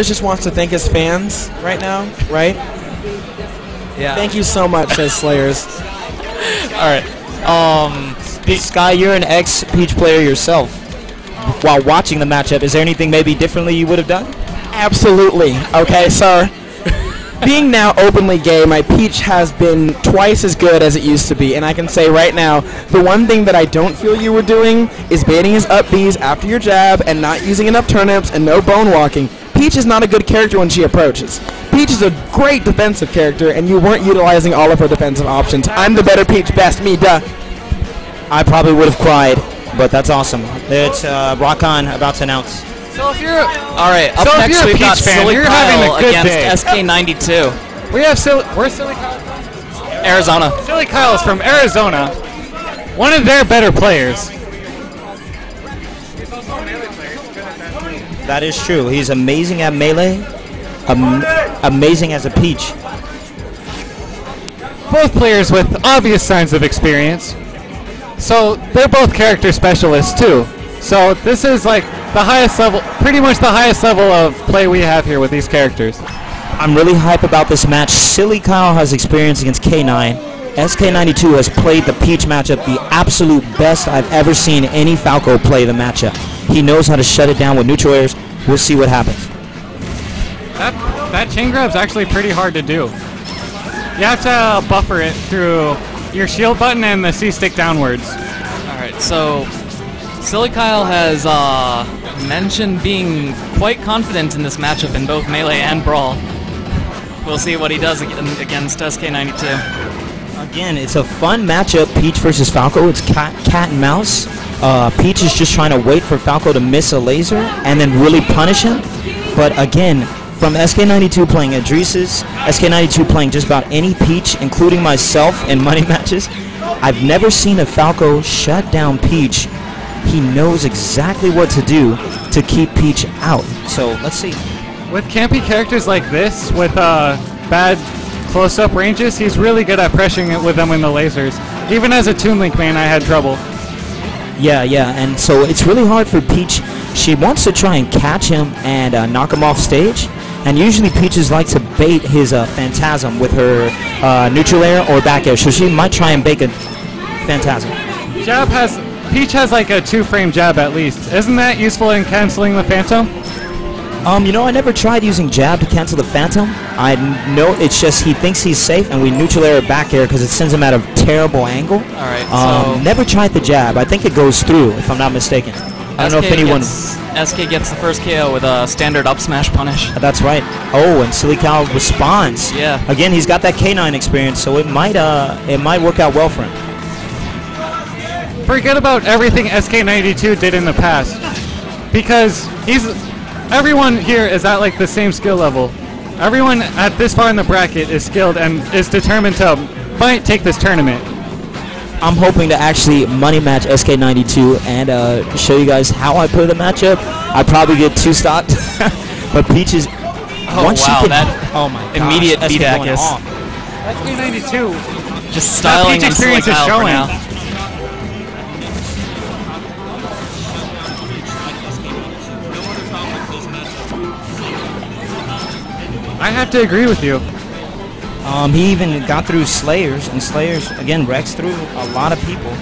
Slayers just wants to thank his fans right now, right? Yeah. Thank you so much, says Slayers. All right. Sky, you're an ex-Peach player yourself. While watching the matchup, is there anything maybe differently you would have done? Absolutely. Okay, so being now openly gay, my Peach has been twice as good as it used to be, and I can say right now, the one thing that I don't feel you were doing is baiting his up Bs after your jab and not using enough turnips and no bone walking. Peach is not a good character when she approaches. Peach is a great defensive character, and you weren't utilizing all of her defensive options. I'm the better Peach, best me, duh. I probably would have cried, but that's awesome. It's Rock-On about to announce. So if you're alright, up So if next you're a we've got Peach fan, Silly you're Kyle having a good against day. SK92. Where's Silly Kyle from? Arizona. Silly Kyle is from Arizona. One of their better players. That is true. He's amazing at melee, amazing as a Peach. Both players with obvious signs of experience. So they're both character specialists too. So this is like the highest level, pretty much the highest level of play we have here with these characters. I'm really hype about this match. Silly Kyle has experience against K9. SK92 has played the Peach matchup the absolute best I've ever seen any Falco play the matchup. He knows how to shut it down with neutral airs. We'll see what happens. That chain grab's actually pretty hard to do. You have to buffer it through your shield button and the C stick downwards. Alright, so Silly Kyle has mentioned being quite confident in this matchup in both Melee and Brawl. We'll see what he does against SK92. Again, it's a fun matchup, Peach versus Falco. It's cat and mouse. Peach is just trying to wait for Falco to miss a laser and then really punish him. But again, from SK92 playing Adresis, SK92 playing just about any Peach, including myself in money matches, I've never seen a Falco shut down Peach. He knows exactly what to do to keep Peach out. So let's see. With campy characters like this, with bad close-up ranges, he's really good at pressuring it with them in the lasers. Even as a Toon Link main, I had trouble. Yeah, and so it's really hard for Peach. She wants to try and catch him and knock him off stage. And usually Peaches like to bait his Phantasm with her neutral air or back air. So she might try and bait a Phantasm. Peach has like a 2-frame jab at least. Isn't that useful in canceling the Phantom? You know, I never tried using jab to cancel the Phantom. I know it's just he thinks he's safe, and we neutral air back air because it sends him at a terrible angle. Alright, so never tried the jab. I think it goes through, if I'm not mistaken. I don't know if anyone... SK gets the first KO with a standard up smash punish. That's right. Oh, and Silly Kyle responds. Yeah. Again, he's got that K9 experience, so it might work out well for him. Forget about everything SK92 did in the past, because everyone here is at like the same skill level. Everyone at this far in the bracket is skilled and is determined to take this tournament. I'm hoping to actually money match SK92 and show you guys how I play the matchup. I probably get 2-stocked, but Peach is... Oh wow, oh my gosh, immediate beatback is... SK92. Just styling Peach experience is showing. now. I have to agree with you. He even got through Slayers, and Slayers, again, wrecks through a lot of people.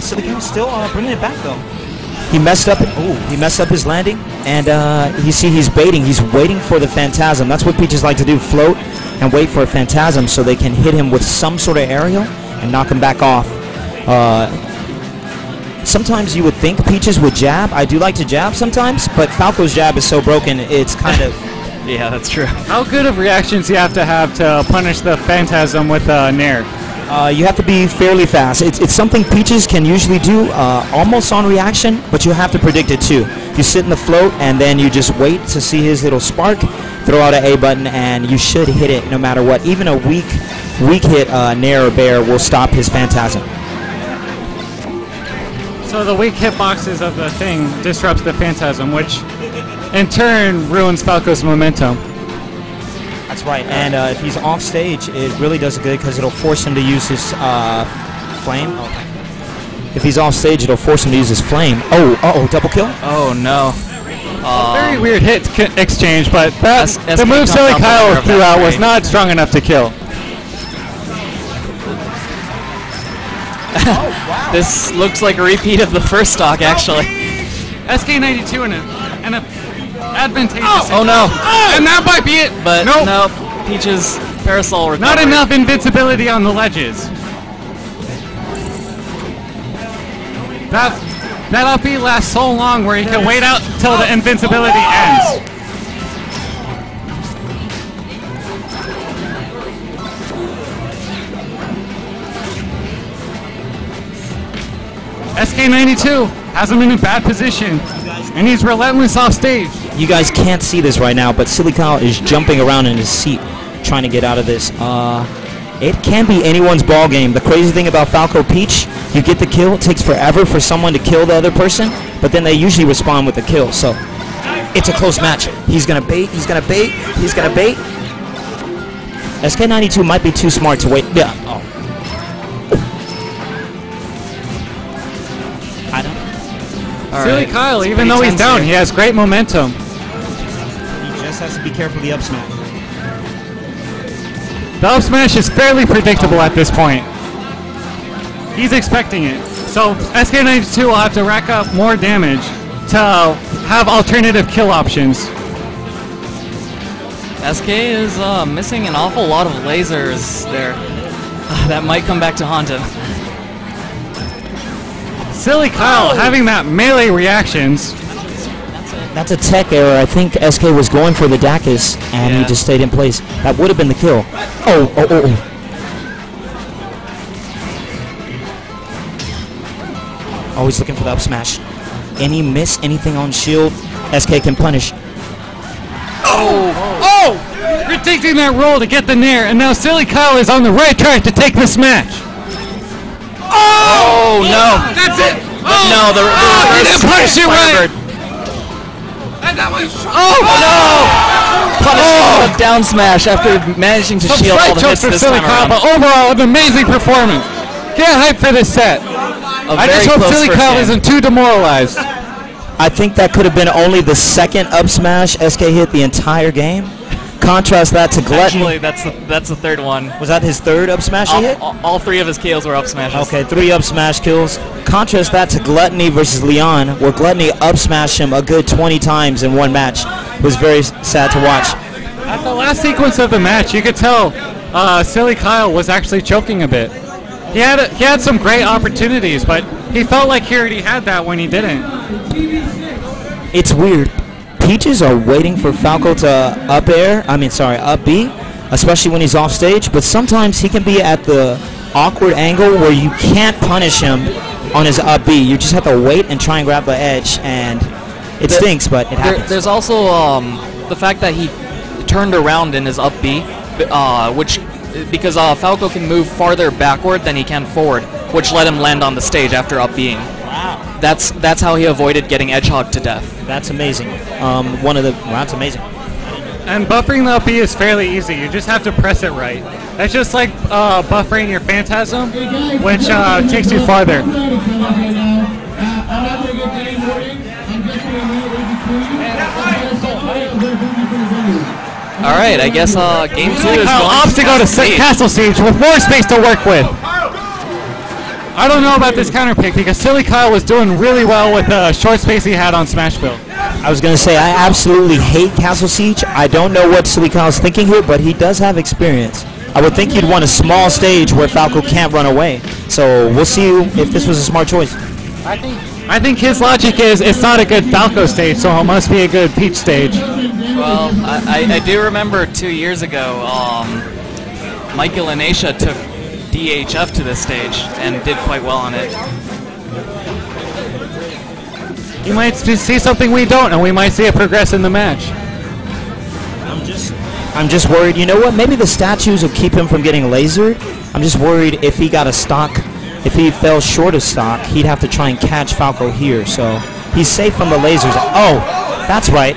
Silly Kyle still bringing it back, though. He messed up his landing, and he's baiting. He's waiting for the Phantasm. That's what Peaches like to do, float and wait for a Phantasm so they can hit him with some sort of aerial and knock him back off. Sometimes you would think Peaches would jab. I do like to jab sometimes, but Falco's jab is so broken, it's kind of... Yeah, that's true. How good of reactions you have to punish the Phantasm with Nair? You have to be fairly fast. It's something Peaches can usually do almost on reaction, but you have to predict it too. You sit in the float and then you just wait to see his little spark, throw out an A button, and you should hit it no matter what. Even a weak hit Nair or Bear will stop his Phantasm. So the weak hitboxes of the thing disrupts the Phantasm, which in turn ruins Falco's momentum. That's right, and if he's off stage, it really does good because it'll force him to use his flame. If he's off stage, it'll force him to use his flame. Oh, double kill? Oh no. Very weird hit exchange, but that, the SK move Silly comes up Kyle with threw out was trade. not strong enough to kill. This looks like a repeat of the first stock, actually. SK92 in an advantageous. Oh no! And that might be it. But nope. no, Peach's parasol recovered. Not enough invincibility on the ledges. That up B lasts so long where he can wait out till the invincibility ends. SK92 has him in a bad position, and he's relentless off stage. You guys can't see this right now, but Silly Kyle is jumping around in his seat trying to get out of this. It can be anyone's ball game. The crazy thing about Falco Peach, you get the kill, it takes forever for someone to kill the other person, but then they usually respond with the kill. So it's a close match. He's gonna bait, he's gonna bait, he's gonna bait. SK92 might be too smart to wait. Yeah. Oh. I don't. Silly Kyle, even though he's down, he has great momentum. He just has to be careful of the up smash. The up smash is fairly predictable at this point. He's expecting it. So SK92 will have to rack up more damage to have alternative kill options. SK is missing an awful lot of lasers there. That might come back to haunt him. Silly Kyle having that melee reactions. That's a tech error. I think SK was going for the Dacus, and he just stayed in place. That would have been the kill. Oh. Always looking for the up smash. Any miss, anything on shield, SK can punish. Oh! Predicting that roll to get the nair, and now Silly Kyle is on the right track to take this match. Oh no! That's it! No, he didn't punish it right! Punishing the down smash after managing to shield all the hits this time around. But overall, an amazing performance. Get hyped for this set. I just hope Silly Kyle isn't too demoralized. I think that could have been only the second up smash SK hit the entire game. Contrast that to Gluttony. Actually, that's the third one. Was that his third up smash he hit? All three of his kills were up smashes. Okay, 3 up smash kills. Contrast that to Gluttony versus Leon, where Gluttony up smashed him a good 20 times in one match. It was very sad to watch. At the last sequence of the match, you could tell Silly Kyle was actually choking a bit. He had some great opportunities, but he felt like he already had that when he didn't. It's weird. Peaches are waiting for Falco to up B, especially when he's off stage, but sometimes he can be at the awkward angle where you can't punish him on his up B. You just have to wait and try and grab the edge, and it stinks, but it happens. There's also the fact that he turned around in his up B, because Falco can move farther backward than he can forward, which let him land on the stage after up B'ing. Wow. That's how he avoided getting edge hogged to death. That's amazing. That's amazing. And buffering the up B is fairly easy. You just have to press it right. That's just like buffering your Phantasm, which takes you farther. All right, I guess game 2 is going opts to go to Castle Siege with more space to work with. I don't know about this counter pick because Silly Kyle was doing really well with the short space he had on Smash Build. I was going to say, I absolutely hate Castle Siege. I don't know what Silly Kyle's thinking here, but he does have experience. I would think he'd want a small stage where Falco can't run away. So we'll see if this was a smart choice. I think his logic is it's not a good Falco stage, so it must be a good Peach stage. Well, I do remember 2 years ago, Michael and Aisha took DHF to this stage and did quite well on it. You might see something we don't, and we might see it progress in the match. I'm just worried. You know what? Maybe the statues will keep him from getting lasered. I'm just worried if he got a stock, if he fell short of stock, he'd have to try and catch Falco here. So he's safe from the lasers. Oh, that's right.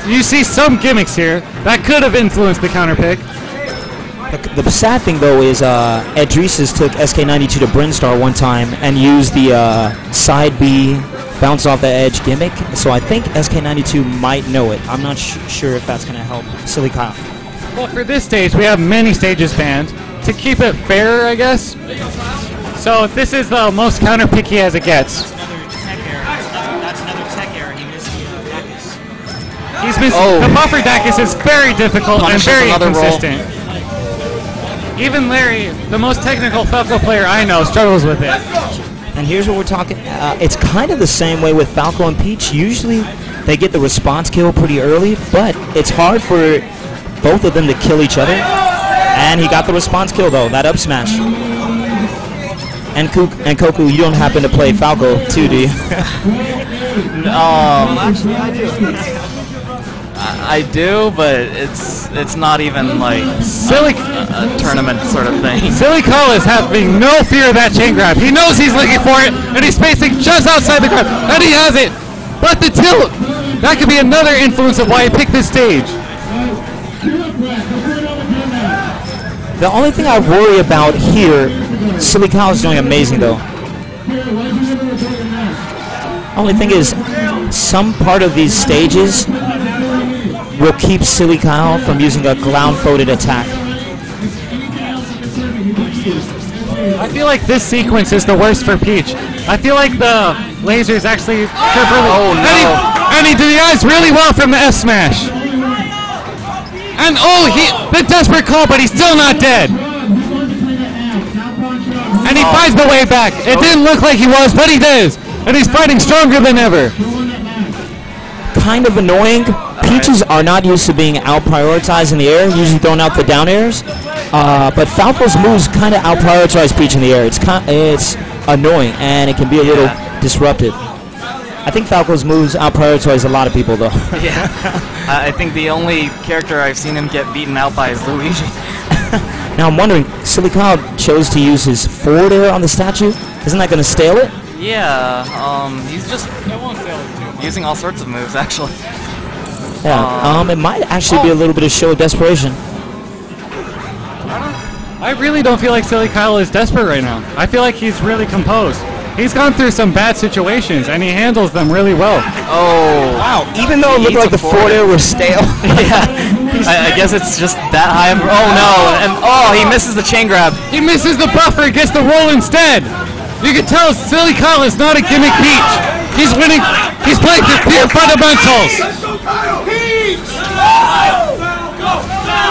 You see some gimmicks here that could have influenced the counter pick. The sad thing, though, is Edrises took SK92 to Brinstar one time and used the side B bounce off the edge gimmick. So I think SK92 might know it. I'm not sure if that's going to help Silly Kyle. Well, for this stage, we have many stages banned. To keep it fair, I guess. So this is the most counter-picky as it gets. That's another tech error. He missed Dacus. He's missing. The buffer Dacus is very difficult and very inconsistent. Even Larry, the most technical Falco player I know, struggles with it. And here's what we're talking. It's kind of the same way with Falco and Peach. Usually they get the response kill pretty early, but it's hard for both of them to kill each other. And he got the response kill though, that up smash. And Koku, you don't happen to play Falco too, do you? Actually, I do. I do, but it's not even like a tournament sort of thing. Silly Kyle is having no fear of that chain grab. He knows he's looking for it, and he's spacing just outside the grab, and he has it. But the tilt, that could be another influence of why he picked this stage. The only thing I worry about here, Silly Kyle is doing amazing though. Only thing is, some part of these stages will keep Silly Kyle from using a ground-folded attack. I feel like this sequence is the worst for Peach. I feel like the lasers actually... Oh no! And he did the eyes really well from the F smash. And the desperate call, but he's still not dead. And he finds the way back. It didn't look like he was, but he does. And he's fighting stronger than ever. Kind of annoying. Peaches are not used to being out-prioritized in the air, usually throwing out the down airs. But Falco's moves kind of out-prioritize Peach in the air. It's annoying, and it can be a little disruptive. I think Falco's moves out-prioritize a lot of people, though. Yeah. I think the only character I've seen him get beaten out by is Luigi. Now I'm wondering, Silly Kyle chose to use his forward air on the statue. Isn't that going to stale it? Yeah, he's just using all sorts of moves, actually. Yeah, it might actually be a little bit of show of desperation. I really don't feel like Silly Kyle is desperate right now. I feel like he's really composed. He's gone through some bad situations, and he handles them really well. Oh. Wow, even though it looked like the forward air was stale. Yeah. I guess it's just that high. Oh no, and he misses the chain grab. He misses the buffer, gets the roll instead. You can tell Silly Kyle is not a gimmick Peach. He's winning. He's playing the pure fundamentals.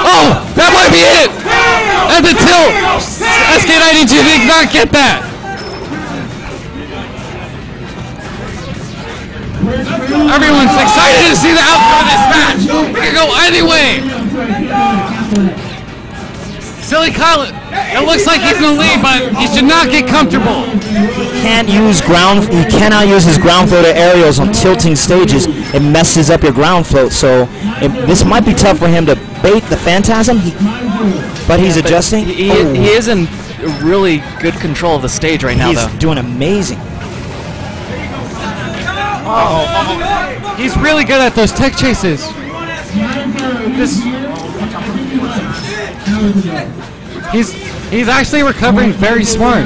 Oh, that might be it. And the tilt. SK92 did not get that. Everyone's excited to see the outcome of this match. It can go anyway. Silly Kyle, it looks like he's in the lead, but he should not get comfortable. He cannot use his ground float aerials on tilting stages. It messes up your ground float. So this might be tough for him to bait the Phantasm. But he's adjusting. He is in really good control of the stage right now, though. He's doing amazing. He's really good at those tech chases. He's actually recovering very smart.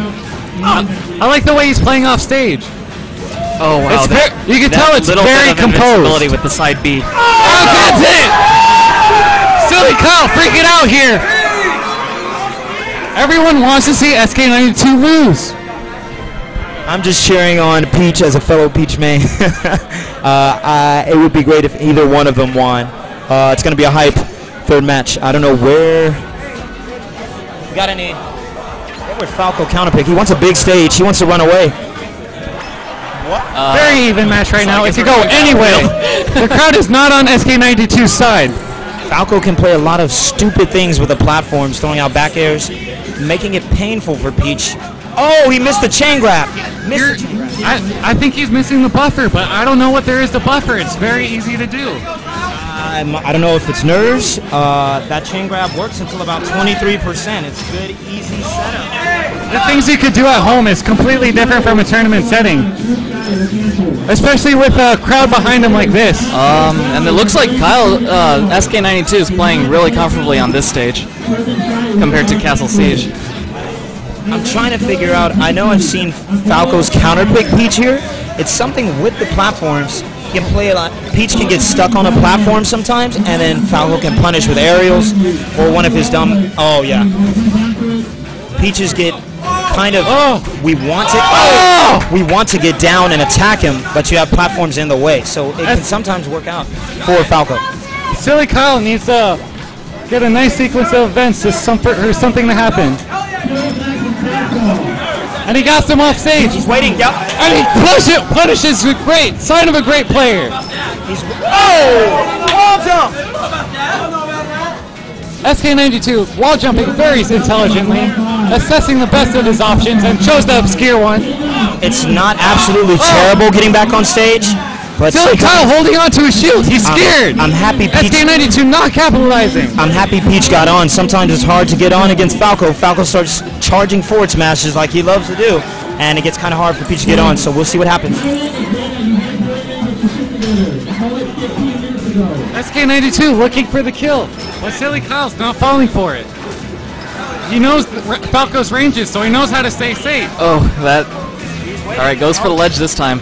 I like the way he's playing off stage. Oh wow! You can tell it's very composed. With the side B. Oh, that's it! Silly Kyle freaking out here. Everyone wants to see SK92 lose. I'm just cheering on Peach as a fellow Peach main. It would be great if either one of them won. It's going to be a hype third match. I don't know where. You got any? Where's Falco counterpick? He wants a big stage. He wants to run away. What? Very even match right now. It could go anyway. The crowd is not on SK92's side. Falco can play a lot of stupid things with the platforms, throwing out back airs, making it painful for Peach. Oh, he missed the chain grab. I think he's missing the buffer, but I don't know what there is to buffer. It's very easy to do. I don't know if it's nerves. That chain grab works until about 23%. It's a good, easy setup. The things you could do at home is completely different from a tournament setting. Especially with a crowd behind him like this. And it looks like Kyle, SK92 is playing really comfortably on this stage compared to Castle Siege. I'm trying to figure out, I know I've seen Falco's counterpick Peach here, It's something with the platforms. He can play a lot. Peach can get stuck on a platform sometimes, and then Falco can punish with aerials or one of his dumb. Oh yeah. Peaches get kind of. We want to get down and attack him, but you have platforms in the way, so it can sometimes work out for Falco. Silly Kyle needs to get a nice sequence of events for something to happen. And he got them off stage. He's waiting. Yep. And he punishes great. Sign of a great player. Wall jump. SK92 wall jumping very intelligently, assessing the best of his options, and chose the obscure one. It's not absolutely terrible getting back on stage, but Silly Kyle holding on to his shield. He's scared. I'm happy Peach. SK92 not capitalizing. I'm happy Peach got on. Sometimes it's hard to get on against Falco. Falco starts charging forward smashes like he loves to do, and it gets kind of hard for Peach to get on, so we'll see what happens. SK92 looking for the kill, but Silly Kyle's not falling for it. He knows Falco's ranges, so he knows how to stay safe. Oh, that. All right, goes for the ledge this time.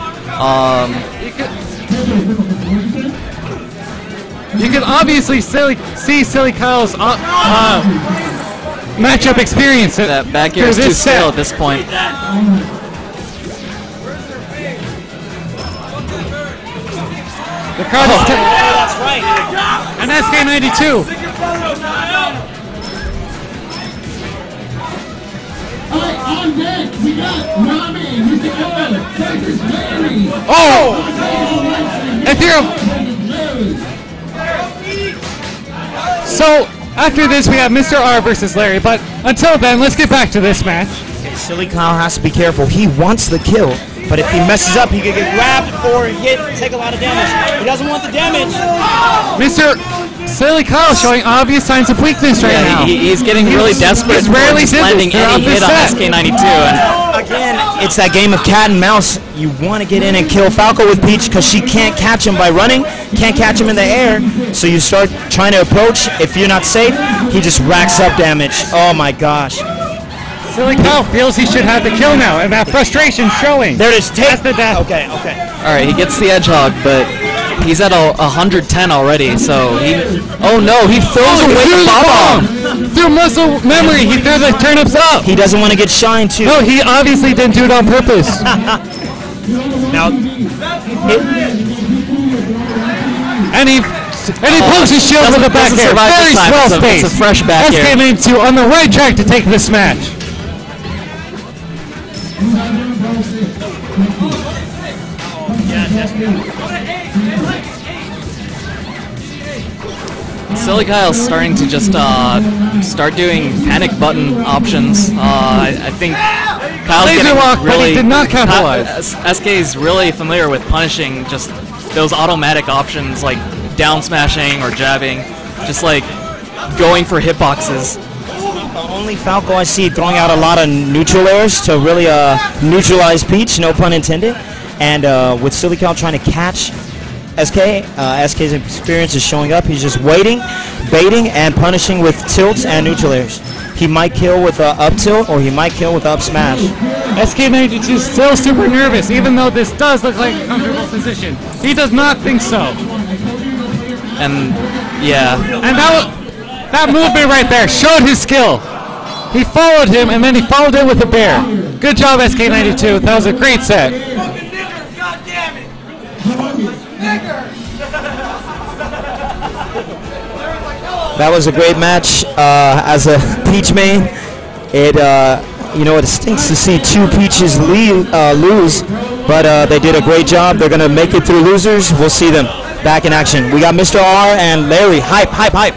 You can obviously see Silly Kyle's matchup experience. That back air is too stale at this point. The crowd is that's right. And SK92. On deck, we got Robbie, Mr. Oil, versus Larry. Oh! If you're So, after this, we have Mr. R versus Larry, but until then, let's get back to this match. Okay, Silly Kyle has to be careful. He wants the kill, but if he messes up, he could get grabbed or hit, take a lot of damage. He doesn't want the damage. Mr. Silly Kyle showing obvious signs of weakness right now. He's getting really desperate. He's rarely landing any hit on SK92. And again, it's that game of cat and mouse. You want to get in and kill Falco with Peach because she can't catch him by running, can't catch him in the air. So you start trying to approach. If you're not safe, he just racks up damage. Oh my gosh. Silly Kyle feels he should have the kill now, and that frustration showing. There it is. That's the death. Okay. all right, he gets the Edgehog, but he's at 110 already. So he. Oh no, he throws away the bomb. Through muscle memory, he threw the turnips up. He doesn't want to get shined too. No, he obviously didn't do it on purpose. Now, and he pokes his shield with a back air. Very swell space. It's a fresh back air. SK92 on the right track to take this match. Silly Kyle's starting to just start doing panic button options. I think Kyle's Laser getting lock, but really he did not capitalize. SK is really familiar with punishing just those automatic options like down smashing or jabbing, just like going for hitboxes. Only Falco I see throwing out a lot of neutral airs to really neutralize Peach, no pun intended. And with Silly Kyle trying to catch SK, SK's experience is showing up. He's just waiting, baiting, and punishing with tilts and neutral airs. He might kill with up tilt, or he might kill with up smash. SK92 is still super nervous, even though this does look like a comfortable position. He does not think so. And yeah. And that movement right there showed his skill. He followed him, and then he followed it with a bear. Good job, SK92. That was a great set. That was a great match. As a Peach main, it stinks to see two Peaches lose, but they did a great job. They're gonna make it through losers. We'll see them back in action. We got Mr. R and Larry. Hype.